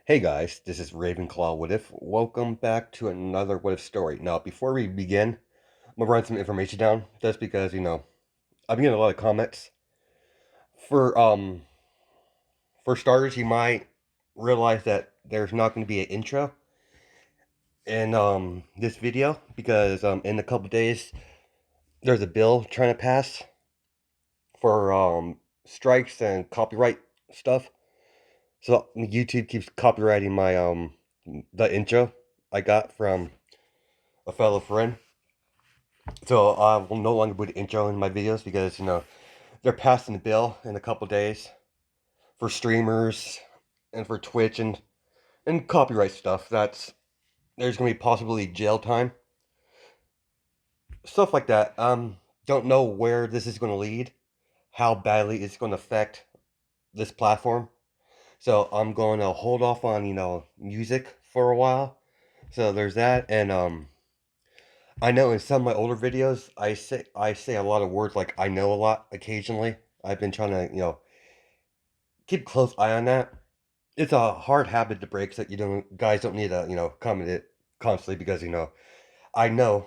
Hey guys, this is Ravenclaw What If. Welcome back to another What If story. Now, before we begin, I'm gonna write some information down just because, I'm getting a lot of comments. For for starters, you might realize that there's not gonna be an intro in this video because in a couple days there's a bill trying to pass for strikes and copyright stuff. So YouTube keeps copyrighting my the intro I got from a fellow friend. So I will no longer put intro in my videos because they're passing the bill in a couple days for streamers and for Twitch and copyright stuff. There's gonna be possibly jail time, stuff like that. Don't know where this is gonna lead, how badly it's gonna affect this platform. So I'm going to hold off on music for a while. So there's that, and I know in some of my older videos, I say a lot of words like "I know" a lot occasionally. I've been trying to keep a close eye on that. It's a hard habit to break, so guys don't need to comment it constantly because I know.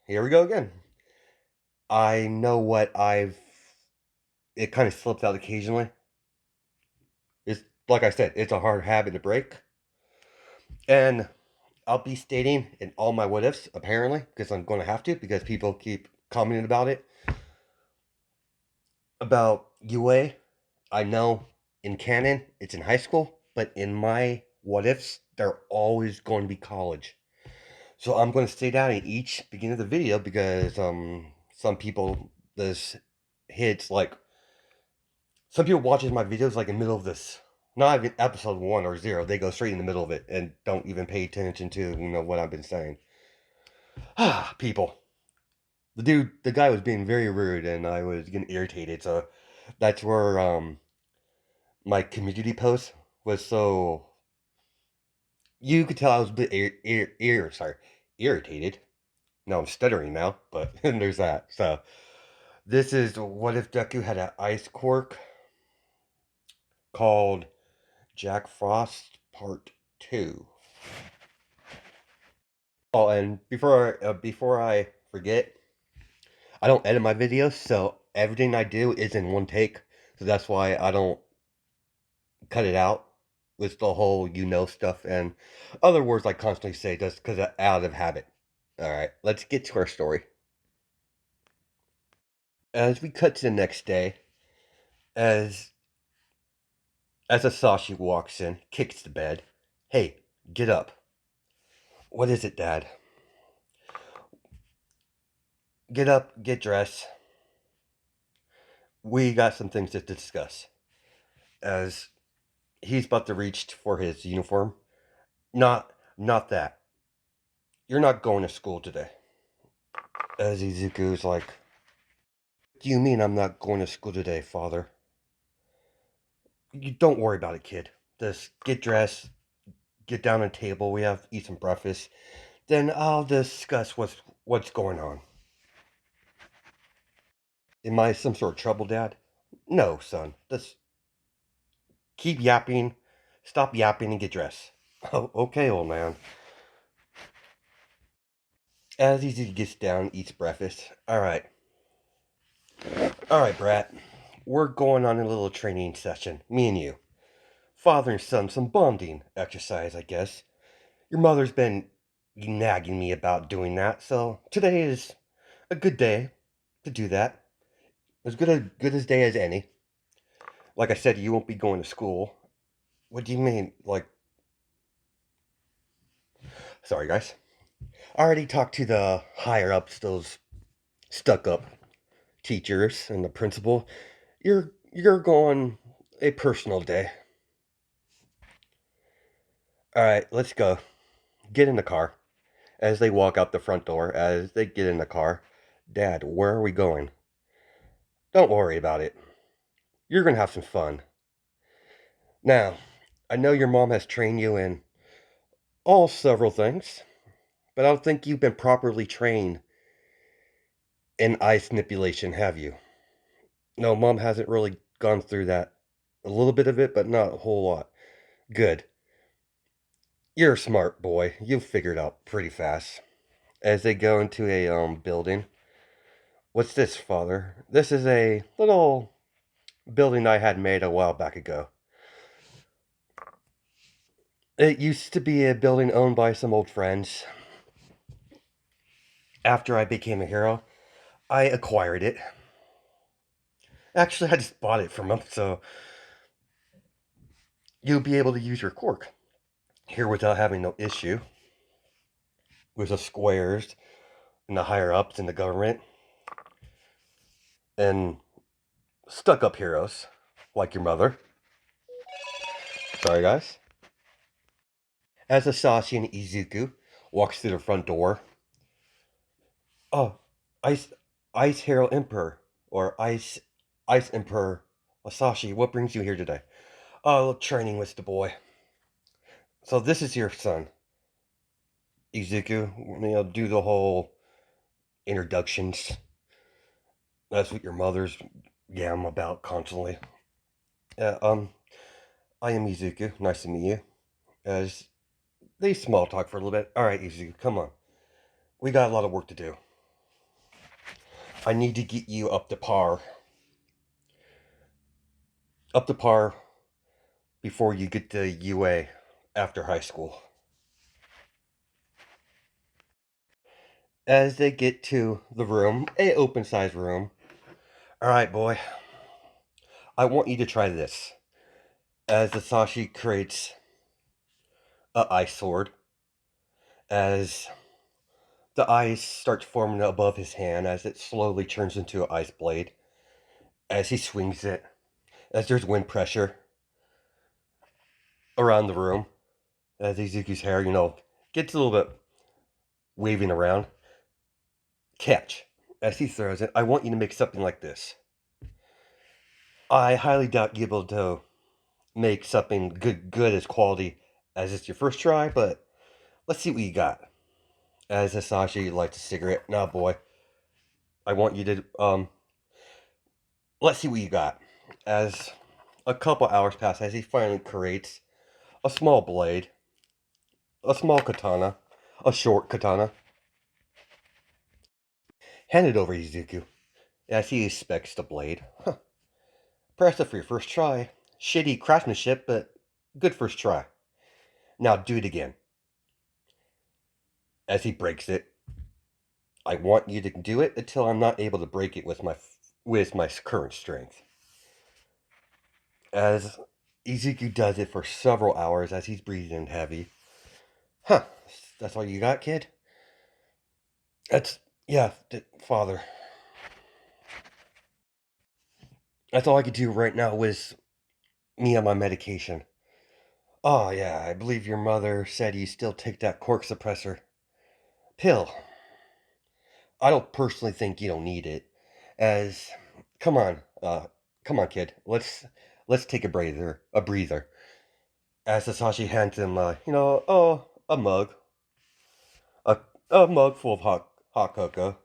Here we go again. I know what I've. It kind of slips out occasionally. It's like I said, it's a hard habit to break, and I'll be stating in all my what ifs apparently because I'm going to have to because people keep commenting about it. About UA, I know in canon it's in high school, but in my what ifs, they're always going to be college. So I'm going to say that in each beginning of the video because some people this hits like some people watches my videos like in the middle of this, not even episode 1 or 0. They go straight in the middle of it and don't even pay attention to what I've been saying. Ah, people. The guy was being very rude and I was getting irritated. So that's where my community post was so you could tell I was a bit irritated. No, I'm stuttering now, but there's that. So this is what if Deku had an ice quirk called Jack Frost Part 2. Oh, and before I forget, I don't edit my videos, so everything I do is in one take. So that's why I don't cut it out with the whole stuff and other words I constantly say just because out of habit. All right, let's get to our story. As we cut to the next day, as Asashi walks in, kicks the bed. Hey, get up. What is it, Dad? Get up, get dressed. We got some things to discuss. As he's about to reach for his uniform. Not that. You're not going to school today. As Izuku's like, what do you mean I'm not going to school today, father? You don't worry about it, kid. Just get dressed, get down at the table, we have eat some breakfast. Then I'll discuss what's going on. Am I some sort of trouble, Dad? No, son. Just keep yapping, stop yapping, and get dressed. Oh, okay, old man. As he gets down, eats breakfast. All right, Brat. We're going on a little training session, me and you. Father and son, some bonding exercise, I guess. Your mother's been nagging me about doing that, so today is a good day to do that. As good as day as any. Like I said, you won't be going to school. What do you mean? Like, sorry, guys. I already talked to the higher ups, those stuck up teachers and the principal. You're going a personal day. All right, let's go. Get in the car. As they walk out the front door, as they get in the car, Dad, where are we going? Don't worry about it. You're gonna have some fun. Now, I know your mom has trained you in all several things, but I don't think you've been properly trained in ice manipulation, have you? No, mom hasn't really gone through that. A little bit of it, but not a whole lot. Good. You're a smart boy. You'll figure it out pretty fast. As they go into a building. What's this, father? This is a little building I had made a while back ago. It used to be a building owned by some old friends. After I became a hero, I acquired it. Actually, I just bought it from them, so you'll be able to use your quirk here without having no issue with the squares and the higher ups in the government and stuck up heroes like your mother. Sorry, guys. As Asashi and Izuku walks through the front door, oh, Ice Ice Hero Emperor or Ice Emperor Asashi, what brings you here today? Oh, training with the boy. So this is your son, Izuku. Do the whole introductions. That's what your mother's yam about constantly. Yeah, I am Izuku. Nice to meet you. As they small talk for a little bit. All right, Izuku, come on. We got a lot of work to do. I need to get you up to par before you get to UA after high school. As they get to the room, a open size room. All right, boy. I want you to try this. As Asashi creates a ice sword, as the ice starts forming above his hand, as it slowly turns into an ice blade, as he swings it, as there's wind pressure around the room, as Izuku's hair, gets a little bit waving around. Catch. As he throws it, I want you to make something like this. I highly doubt you'll be able to make something good as quality as it's your first try, but let's see what you got. As Hisashi lights a cigarette. Now, boy, I want you to let's see what you got. As a couple hours pass, as he finally creates a small blade, a small katana, a short katana. Hand it over, Izuku. As he inspects the blade. Huh. Impressive for your first try. Shitty craftsmanship, but good first try. Now do it again. As he breaks it, I want you to do it until I'm not able to break it with my current strength. As Izuku does it for several hours as he's breathing heavy. Huh, that's all you got, kid? That's, yeah, father. That's all I could do right now was me on my medication. Oh, yeah, I believe your mother said you still take that cork suppressor pill. I don't personally think you don't need it. As, come on, come on, kid. Let's take a breather. As Sasashi hands him, a mug, a a mug full of hot cocoa.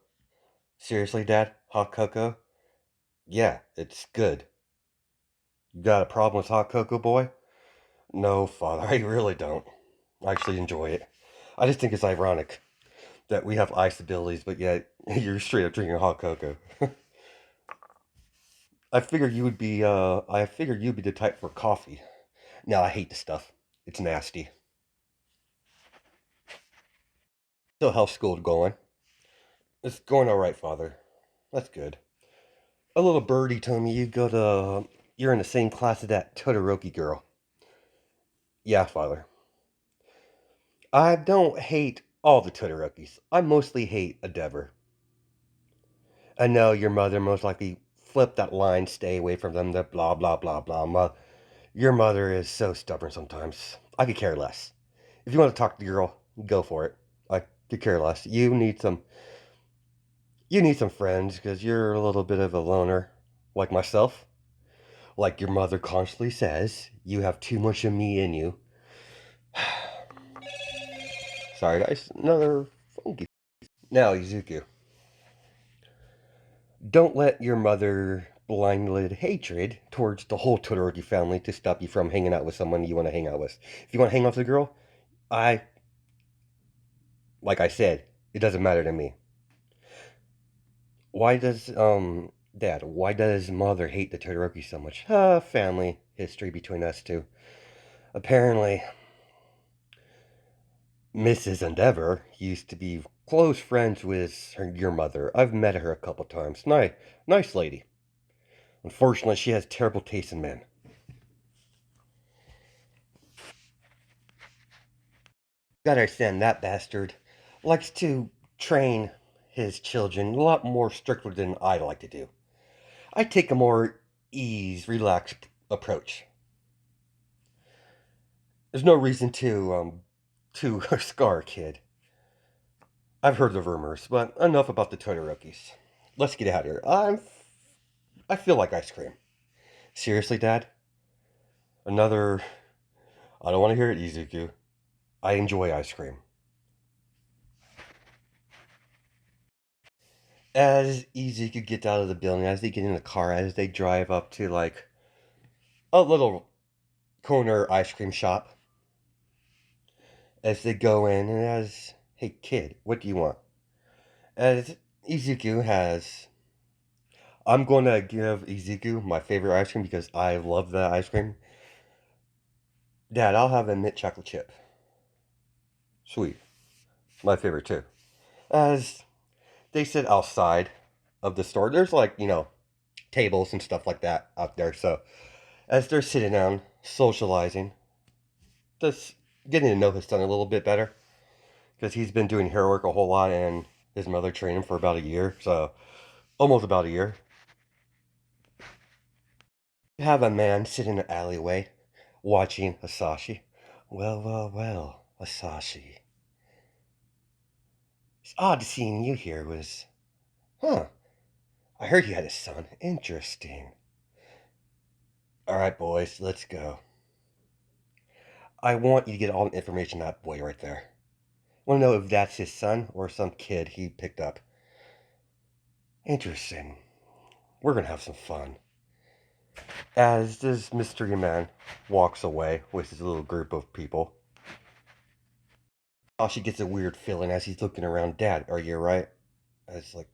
Seriously, Dad, hot cocoa? Yeah, it's good. You got a problem with hot cocoa, boy? No, father, I really don't. I actually enjoy it. I just think it's ironic that we have ice abilities, but yet you're straight up drinking hot cocoa. I figured you'd be the type for coffee. No, I hate the stuff. It's nasty. So how's school going? It's going all right, father. That's good. A little birdie told me you're in the same class as that Todoroki girl. Yeah, father. I don't hate all the Todorokis. I mostly hate Endeavor. I know your mother most likely flipped that line, stay away from them, the blah blah blah blah. Your mother is so stubborn sometimes. I could care less. If you want to talk to the girl, go for it. I could care less. You need some friends because you're a little bit of a loner, like myself. Like your mother constantly says, you have too much of me in you. Sorry, guys. Another funky. Now, Izuku, don't let your mother blinded hatred towards the whole Todoroki family to stop you from hanging out with someone you want to hang out with. If you want to hang out with a girl, I, like I said, it doesn't matter to me. Why does, Dad, why does Mother hate the Todoroki so much? Family history between us two. Apparently, Mrs. Endeavor used to be close friends with your mother. I've met her a couple times. Nice lady. Unfortunately, she has terrible taste in men. Gotta understand that bastard likes to train his children a lot more strictly than I like to do. I take a more relaxed approach. There's no reason to scar a kid. I've heard the rumors, but enough about the Todorokis. Let's get out of here. I feel like ice cream. Seriously, Dad? Another. I don't want to hear it, Izuku. I enjoy ice cream. As Izuku gets out of the building, as they get in the car, as they drive up to like a little corner ice cream shop, as they go in, and as, hey kid, what do you want? As Izuku has, I'm going to give Izuku my favorite ice cream because I love that ice cream. Dad, I'll have a mint chocolate chip. Sweet. My favorite too. As they sit outside of the store, there's like, tables and stuff like that out there. So as they're sitting down, socializing, just getting to know his son a little bit better because he's been doing hair work a whole lot and his mother trained him for about a year. So almost about a year. You have a man sitting in an alleyway watching Asashi. Well, Asashi. It's odd seeing you here was. Huh. I heard you had a son. Interesting. Alright, boys, let's go. I want you to get all the information on that boy right there. I want to know if that's his son or some kid he picked up. Interesting. We're gonna have some fun. As this mystery man walks away with his little group of people, Asashi gets a weird feeling as he's looking around. Dad, are you right? It's like,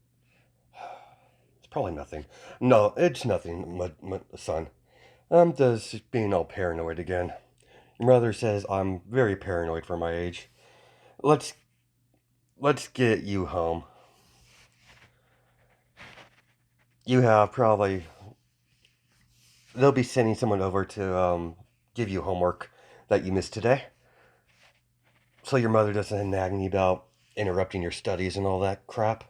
it's probably nothing. No, it's nothing, son. I'm just being all paranoid again. Your mother says I'm very paranoid for my age. Let's let's get you home. You have probably they'll be sending someone over to give you homework that you missed today, so your mother doesn't nag me about interrupting your studies and all that crap.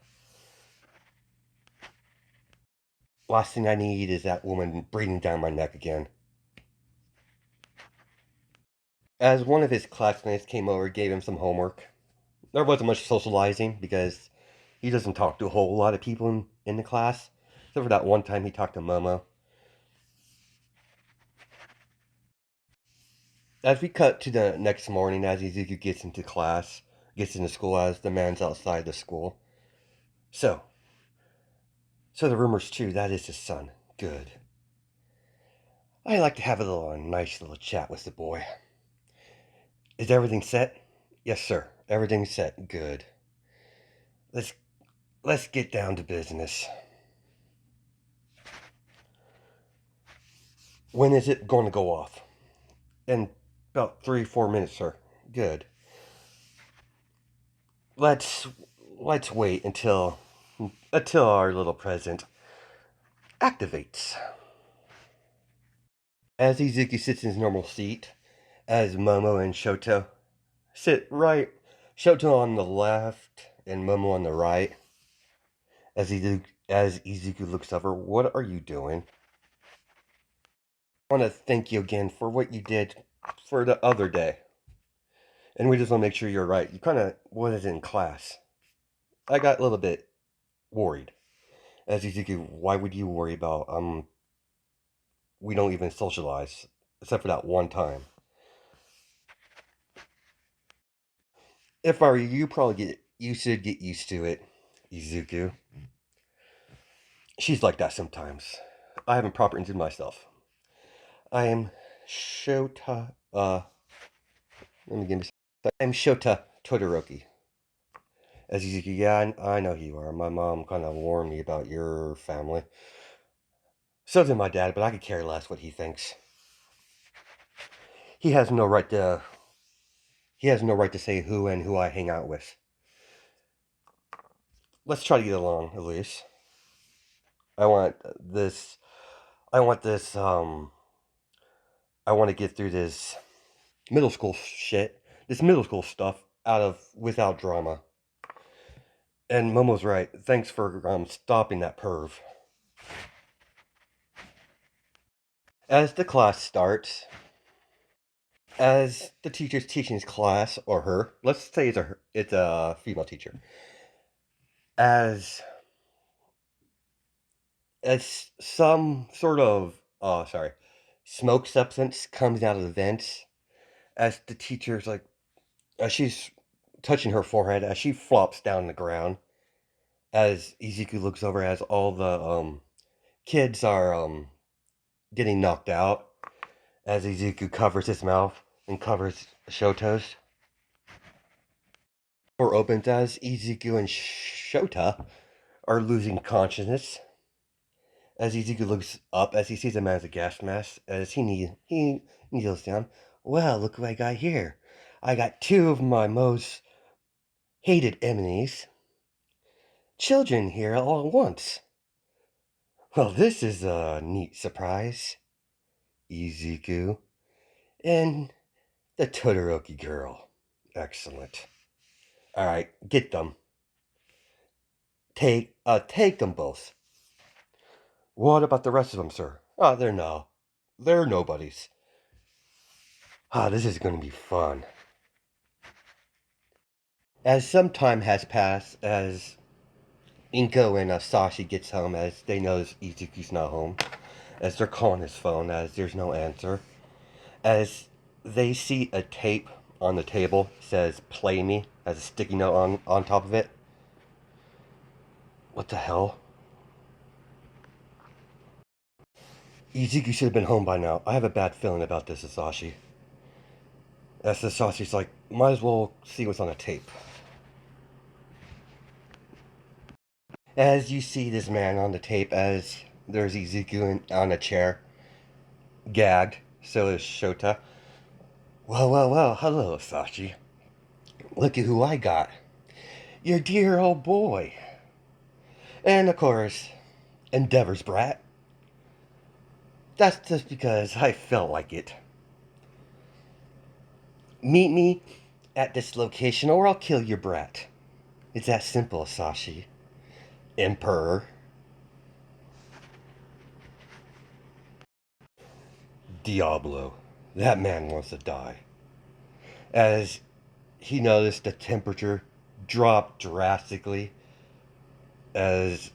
Last thing I need is that woman breathing down my neck again. As one of his classmates came over, gave him some homework. There wasn't much socializing because he doesn't talk to a whole lot of people in the class. Except for that one time he talked to Momo. As we cut to the next morning, as Izuku gets into class, gets into school, as the man's outside the school. So, so the rumor's true. That is his son. Good. I like to have a nice little chat with the boy. Is everything set? Yes, sir. Everything's set. Good. Let's let's get down to business. When is it going to go off? In about 3 4 minutes, sir. Good. Let's let's wait until our little present activates. As Izuki sits in his normal seat, as Momo and Shoto sit right, Shoto on the left and Momo on the right. As Izuku looks over, what are you doing? I want to thank you again for what you did for the other day. And we just want to make sure you're right. You kind of was in class. I got a little bit worried. As Izuku, why would you worry about, we don't even socialize, except for that one time. If I were you, you should get used to it, Izuku. She's like that sometimes. I haven't proper into myself. I am Shota, let me give me I'm Shota Todoroki. As you, yeah, I know who you are. My mom kind of warned me about your family. So did my dad, but I could care less what he thinks. He has no right to. He has no right to say who and who I hang out with. Let's try to get along, Elise. I want this. I want this. I want to get through this middle school shit. This middle school stuff out of without drama. And Momo's right. Thanks for stopping that perv. As the class starts, as the teacher's teaching his class or her, let's say it's a female teacher. As as some sort of smoke substance comes out of the vents, as the teacher's like as she's touching her forehead, as she flops down the ground, as Izuku looks over as all the kids are getting knocked out, as Izuku covers his mouth and covers Shoto's. Door opens as Izuku and Shota are losing consciousness. As Izuku looks up as he sees a man with a gas mask, as he kneels down. Well, look what I got here. I got two of my most hated enemies. Children here all at once. Well, this is a neat surprise. Izuku. And the Todoroki girl. Excellent. Alright, get them. Take them both. What about the rest of them, sir? Ah, they're nobodies. Ah, this is going to be fun. As some time has passed, as Inko and Sashi gets home, as they notice Izuku's not home, as they're calling his phone, as there's no answer, as they see a tape on the table says "Play Me" as a sticky note on top of it. What the hell? Izuku should have been home by now. I have a bad feeling about this, Sashi. As Sashi's like, might as well see what's on the tape. As you see this man on the tape, as there's Izuku on a chair, gagged. So is Shota. Well, hello, Sashi. Look at who I got. Your dear old boy. And of course, Endeavor's brat. That's just because I felt like it. Meet me at this location or I'll kill your brat. It's that simple, Sashi. Emperor. Diablo. That man wants to die. As he noticed the temperature drop drastically, as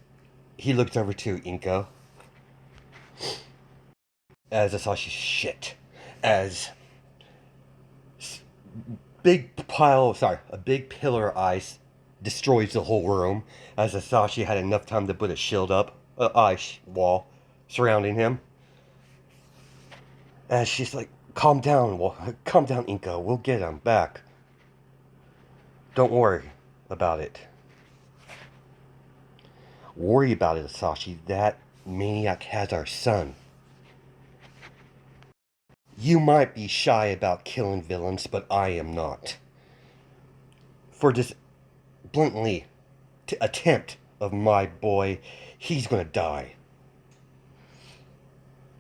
he looked over to Inko, as Asashi shit, as a big pillar of ice destroys the whole room, as Asashi had enough time to put a shield up, ice wall surrounding him. As she's like, calm down, Inko, we'll get him back. Don't worry about it. Worry about it, Asashi. That maniac has our son. You might be shy about killing villains, but I am not. For this bluntly attempt of my boy, he's gonna die.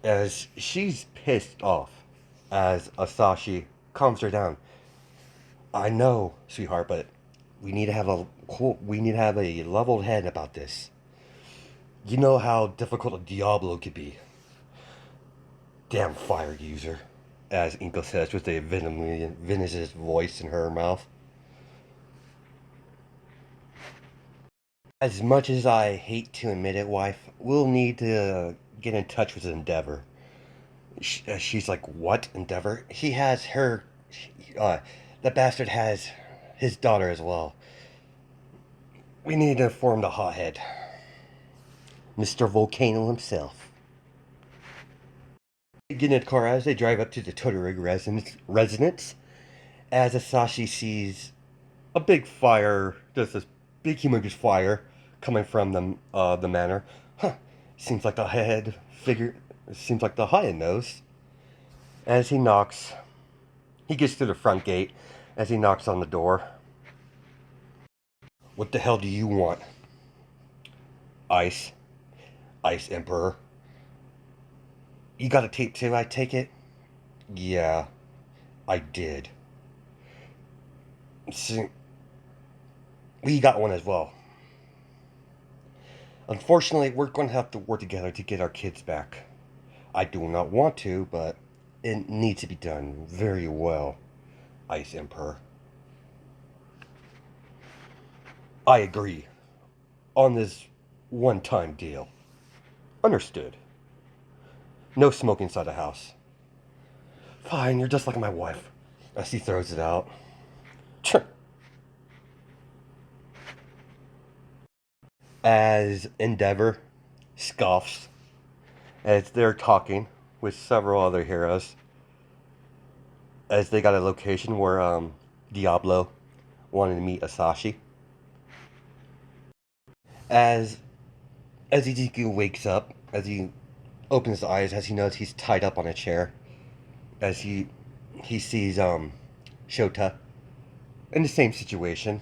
As she's pissed off, as Asashi calms her down. I know, sweetheart, but we need to have a leveled head about this. You know how difficult a Diablo could be. Damn fire user, as Inko says with a venomous voice in her mouth. As much as I hate to admit it, wife, we'll need to get in touch with Endeavor. She's like, what, Endeavor? He has her. The bastard has his daughter as well. We need to inform the hothead, Mr. Volcano himself. They get in the car as they drive up to the Todoroki residence, As Asashi sees a big fire, just this big humongous fire coming from the manor. Huh. Seems like the head figure. Seems like the Haya knows. As he knocks, he gets to the front gate. As he knocks on the door, what the hell do you want? Ice, Ice Emperor. You got a tape too? I take it. Yeah, I did. See, we got one as well. Unfortunately, we're going to have to work together to get our kids back. I do not want to, but it needs to be done very well, Ice Emperor. I agree on this one-time deal. Understood. No smoking inside the house. Fine, you're just like my wife. As he throws it out. As Endeavor scoffs as they're talking with several other heroes, as they got a location where Diablo wanted to meet Asashi. As Izuku wakes up, as he opens his eyes, as he knows he's tied up on a chair, as he sees Shota in the same situation,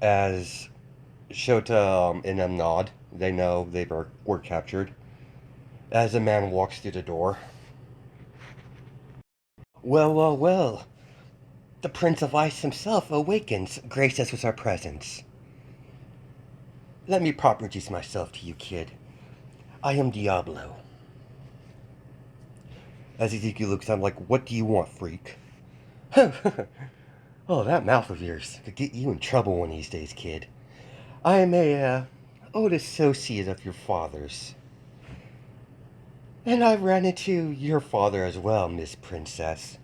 as Shota and them nod. They know were captured. As a man walks through the door. Well, well, well. The Prince of Ice himself awakens, grace us with our presence. Let me proper introduce myself to you, kid. I am Diablo. As Ezekiel looks at him like, what do you want, freak? Oh, that mouth of yours could get you in trouble one of these days, kid. I am old associate of your father's. And I've ran into your father as well, Miss Princess.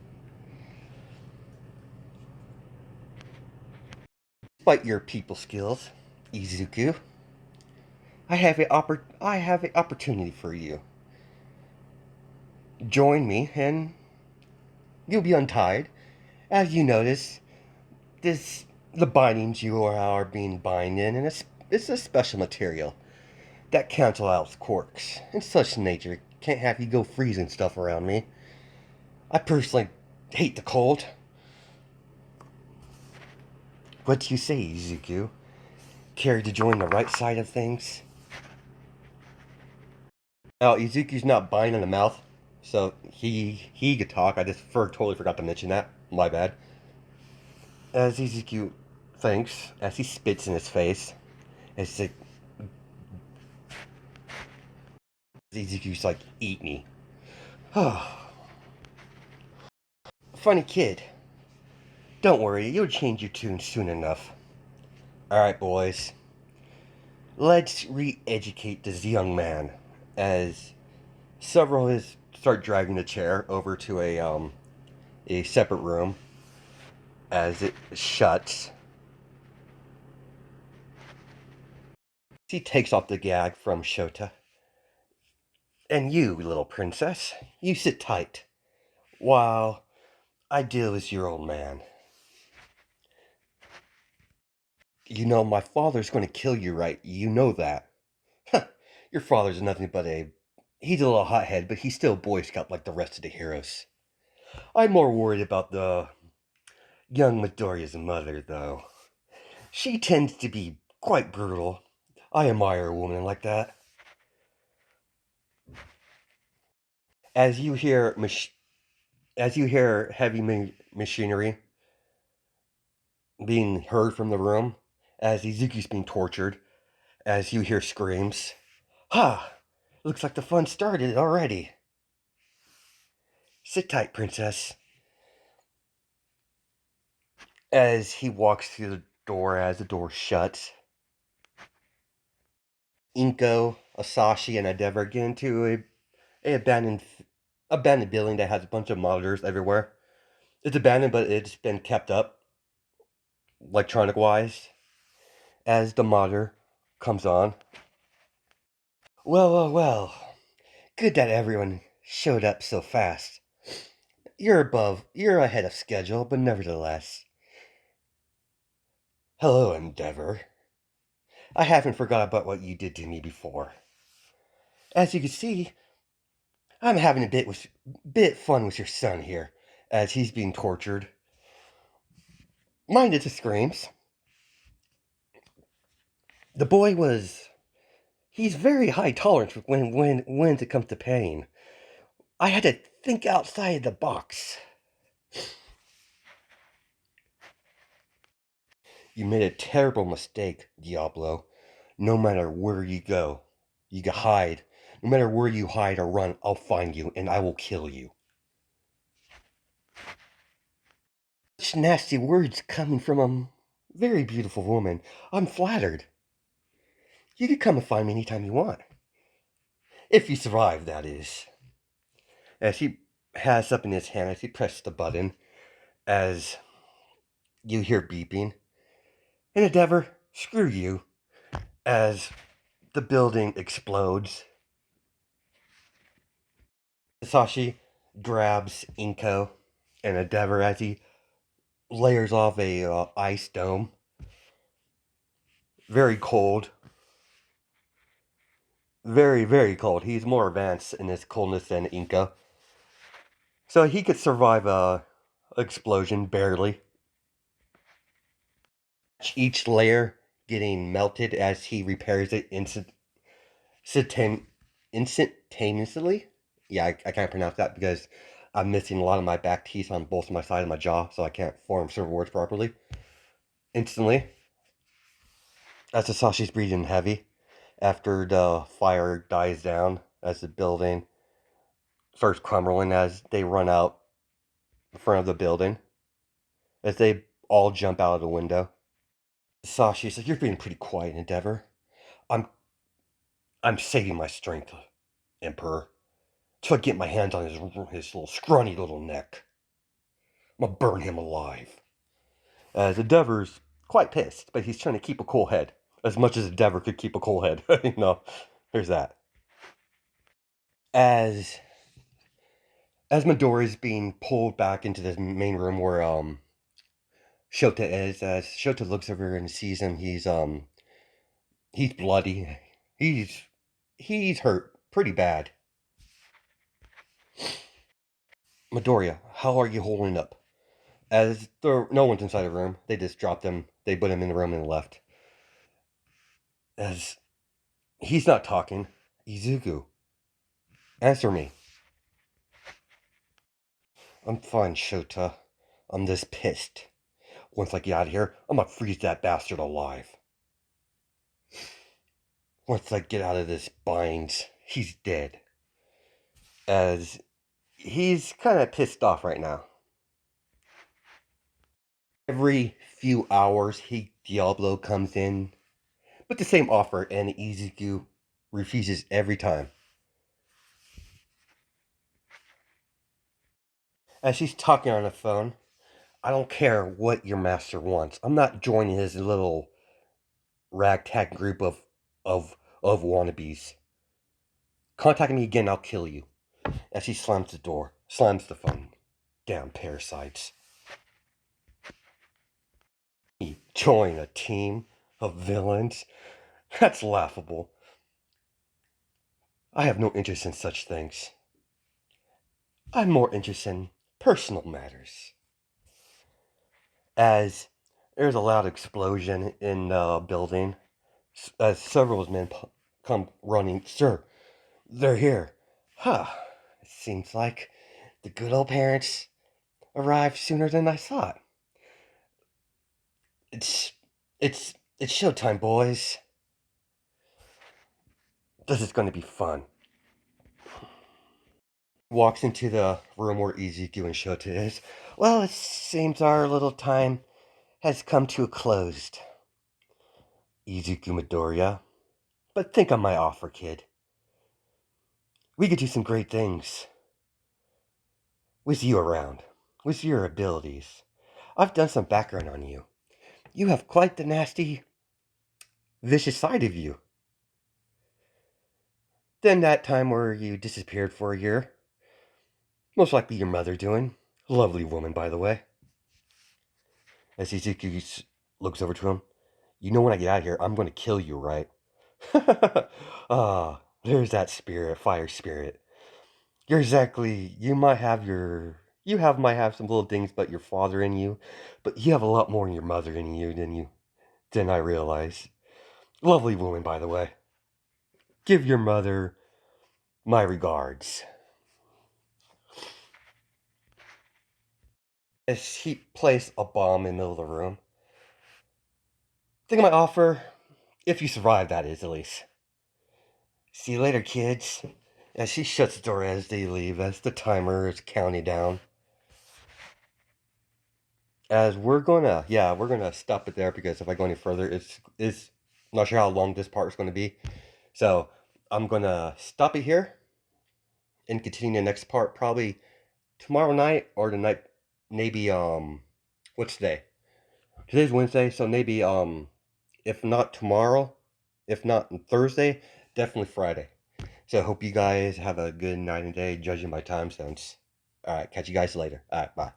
Despite your people skills, Izuku, I have an opportunity for you. Join me, and you'll be untied. As you notice, the bindings you are being bound in, and it's a special material that cancel out quirks and such nature. Can't have you go freezing stuff around me. I personally hate the cold. What do you say, Izuku? Care to join the right side of things? Now, Izuku's not bind in the mouth, so he could talk. I just totally forgot to mention that. My bad. As Izuku thinks, as he spits in his face, as Izuku's like, eat me. Funny kid. Don't worry, you'll change your tune soon enough. Alright, boys. Let's re-educate this young man. As several his start dragging the chair over to a separate room. As it shuts, he takes off the gag from Shota. And you, little princess, you sit tight while I deal with your old man. You know my father's going to kill you, right? You know that. Your father's nothing but he's a little hothead, but he's still a Boy Scout like the rest of the heroes. I'm more worried about the young Midoriya's mother, though. She tends to be quite brutal. I admire a woman like that. As you hear heavy machinery being heard from the room, as Izuku's being tortured, as you hear screams, ha! Looks like the fun started already. Sit tight, princess. As he walks through the door, as the door shuts, Inko, Asashi, and Endeavor get into a abandoned building that has a bunch of monitors everywhere. It's abandoned, but it's been kept up, electronic wise. As the monitor comes on. Well, well, well. Good that everyone showed up so fast. you're ahead of schedule, but nevertheless. Hello, Endeavor. I haven't forgot about what you did to me before. As you can see, I'm having bit fun with your son here, as he's being tortured. Minded to screams. The boy was he's very high tolerance when it comes to pain. I had to think outside the box. You made a terrible mistake, Diablo. No matter where you go, you can hide. No matter where you hide or run, I'll find you and I will kill you. Such nasty words coming from a very beautiful woman. I'm flattered. You can come and find me anytime you want. If you survive, that is. As he has up in his hand, as he presses the button, as you hear beeping. And Endeavor, screw you. As the building explodes, Sashi grabs Inko and Endeavor as he layers off a ice dome. Very cold. Very, very cold. He's more advanced in his coldness than Inko. So he could survive a explosion, barely. Each layer getting melted as he repairs it instantaneously. Yeah, I can't pronounce that because I'm missing a lot of my back teeth on both my side of my jaw, so I can't form certain words properly. Instantly, as the Sashi's breathing heavy, after the fire dies down, as the building starts crumbling, as they run out in front of the building, as they all jump out of the window. Sashi says, "You're being pretty quiet, Endeavor. I'm I'm saving my strength, Emperor. Till I get my hands on his little scrawny little neck. I'm gonna burn him alive." The Endeavor's quite pissed, but he's trying to keep a cool head. As much as Endeavor could keep a cool head. There's that. As as Midori's being pulled back into the main room where Shota is, as Shota looks over and sees him, he's bloody. He's he's hurt pretty bad. Midoriya, how are you holding up? As no one's inside the room, they just dropped him. They put him in the room and left. As he's not talking, Izuku, answer me. I'm fine, Shota. I'm just pissed. Once I get out of here, I'm gonna freeze that bastard alive. Once I get out of this binds, he's dead. As he's kind of pissed off right now. Every few hours, Diablo comes in with the same offer, and Izuku refuses every time. As she's talking on the phone, I don't care what your master wants. I'm not joining his little ragtag group of wannabes. Contact me again, I'll kill you. As she slams the door, slams the phone. Damn parasites. Me join a team of villains? That's laughable. I have no interest in such things. I'm more interested in personal matters. As there's a loud explosion in the building, as several men come running. Sir, they're here. Huh. It seems like the good old parents arrived sooner than I thought. It's it's showtime, boys. This is going to be fun. Walks into the room where Ezekiel and Shota is. Well, it seems our little time has come to a close. Ezekiel Midoriya. But think on my offer, kid. We could do some great things with you around, with your abilities. I've done some background on you. You have quite the nasty, vicious side of you. Then that time where you disappeared for a year, most likely your mother doing. Lovely woman, by the way. As Izuku looks over to him, you know when I get out of here, I'm going to kill you, right? Ah, there's that spirit, fire spirit. You're exactly. Might have some little things, but your father in you, but you have a lot more in your mother in you than I realize. Lovely woman, by the way. Give your mother my regards. As he placed a bomb in the middle of the room, think I might offer, if you survive, that is, at least. See you later, kids. As she shuts the door as they leave, as the timer is counting down. As we're gonna stop it there because if I go any further, it's not sure how long this part is gonna be. So I'm gonna stop it here and continue the next part probably tomorrow night or the night, maybe what's today? Today's Wednesday, so maybe if not tomorrow, if not Thursday, definitely Friday. So I hope you guys have a good night and day, judging by time sense. All right, catch you guys later. All right, bye.